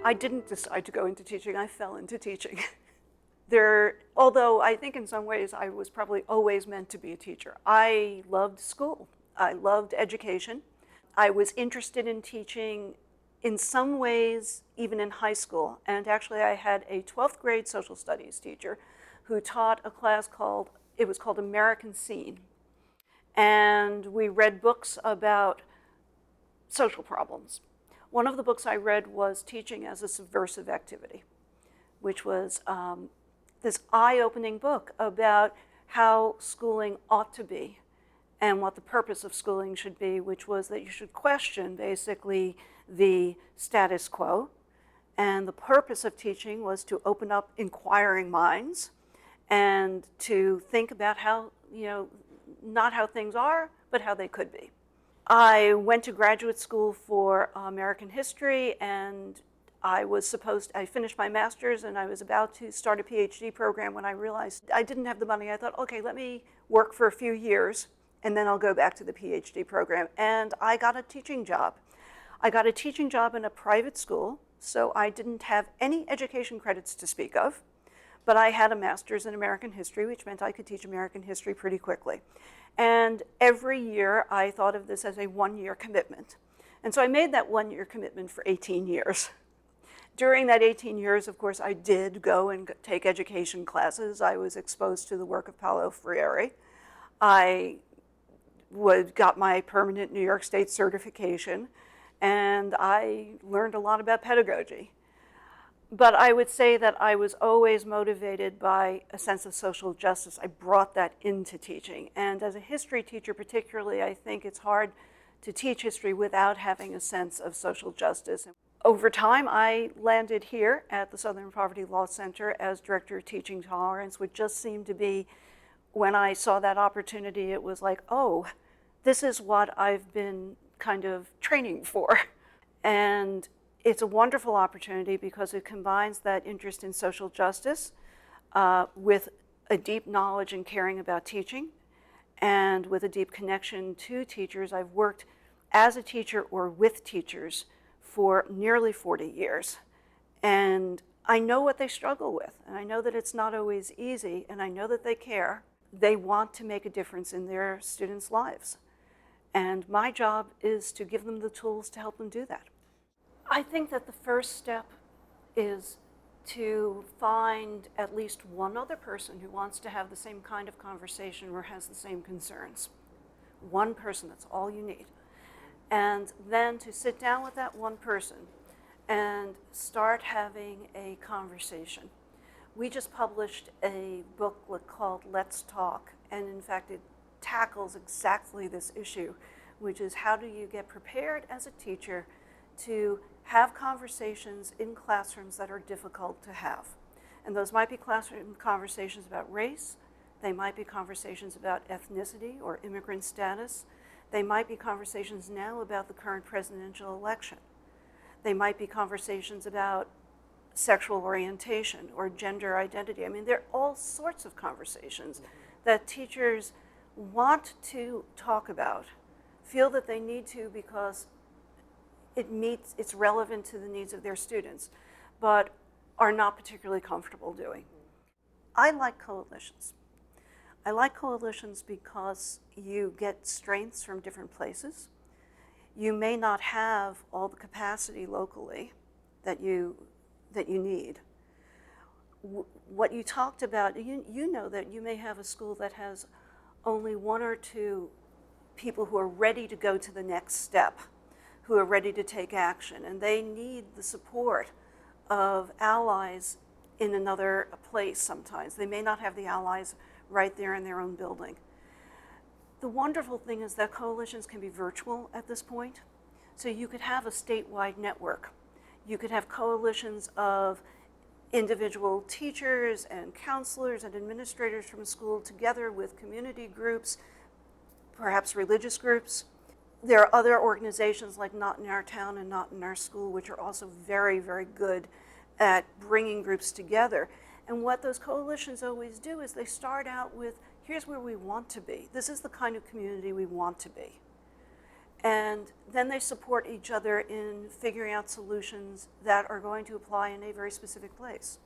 I didn't decide to go into teaching, I fell into teaching. Although I think in some ways I was probably always meant to be a teacher. I loved school. I loved education. I was interested in teaching in some ways even in high school. And actually I had a 12th grade social studies teacher who taught a class it was called American Scene. And we read books about social problems. One of the books I read was Teaching as a Subversive Activity, which was this eye-opening book about how schooling ought to be and what the purpose of schooling should be, which was that you should question basically the status quo. And the purpose of teaching was to open up inquiring minds and to think about how, not how things are, but how they could be. I went to graduate school for American history, and I finished my master's and I was about to start a PhD program when I realized I didn't have the money. I thought, okay, let me work for a few years and then I'll go back to the PhD program. And I got a teaching job. I got a teaching job in a private school, so I didn't have any education credits to speak of, but I had a master's in American history, which meant I could teach American history pretty quickly. And every year I thought of this as a one-year commitment. And so I made that one-year commitment for 18 years. During that 18 years, of course, I did go and take education classes. I was exposed to the work of Paulo Freire. I got my permanent New York State certification, and I learned a lot about pedagogy. But I would say that I was always motivated by a sense of social justice. I brought that into teaching. And as a history teacher particularly, I think it's hard to teach history without having a sense of social justice. Over time, I landed here at the Southern Poverty Law Center as Director of Teaching Tolerance, which just seemed to be, when I saw that opportunity, it was like, oh, this is what I've been kind of training for. And it's a wonderful opportunity because it combines that interest in social justice with a deep knowledge and caring about teaching, and with a deep connection to teachers. I've worked as a teacher or with teachers for nearly 40 years. And I know what they struggle with, and I know that it's not always easy, and I know that they care. They want to make a difference in their students' lives. And my job is to give them the tools to help them do that. I think that the first step is to find at least one other person who wants to have the same kind of conversation or has the same concerns. One person, that's all you need. And then to sit down with that one person and start having a conversation. We just published a booklet called Let's Talk, and in fact it tackles exactly this issue, which is how do you get prepared as a teacher to have conversations in classrooms that are difficult to have. And those might be classroom conversations about race, they might be conversations about ethnicity or immigrant status, they might be conversations now about the current presidential election. They might be conversations about sexual orientation or gender identity. I mean, there are all sorts of conversations that teachers want to talk about, feel that they need to because it's relevant to the needs of their students, but are not particularly comfortable doing. I like coalitions. I like coalitions because you get strengths from different places. You may not have all the capacity locally that you need. What you talked about, you know that you may have a school that has only one or two people who are ready to go to the next step, who are ready to take action, and they need the support of allies in another place sometimes. They may not have the allies right there in their own building. The wonderful thing is that coalitions can be virtual at this point. So you could have a statewide network. You could have coalitions of individual teachers and counselors and administrators from school together with community groups, perhaps religious groups. There are other organizations like Not in Our Town and Not in Our School, which are also very, very good at bringing groups together. And what those coalitions always do is they start out with, here's where we want to be. This is the kind of community we want to be. And then they support each other in figuring out solutions that are going to apply in a very specific place.